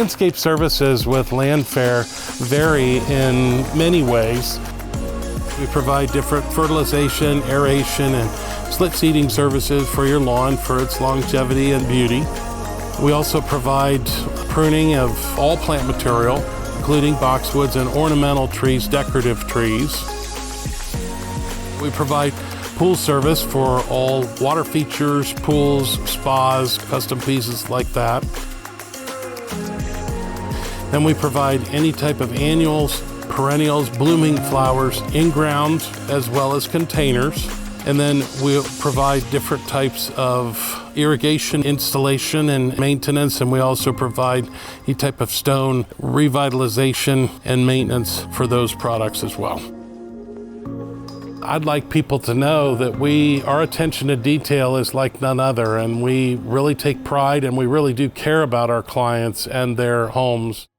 landscape services with Landfare vary in many ways. We provide different fertilization, aeration, and slit seeding services for your lawn for its longevity and beauty. We also provide pruning of all plant material, including boxwoods and ornamental trees, decorative trees. We provide pool service for all water features, pools, spas, custom pieces like that. And we provide any type of annuals, perennials, blooming flowers, in-ground as well as containers. And then we'll provide different types of irrigation installation and maintenance, and we also provide any type of stone revitalization and maintenance for those products as well. I'd like people to know that our attention to detail is like none other, and we really take pride and we really do care about our clients and their homes.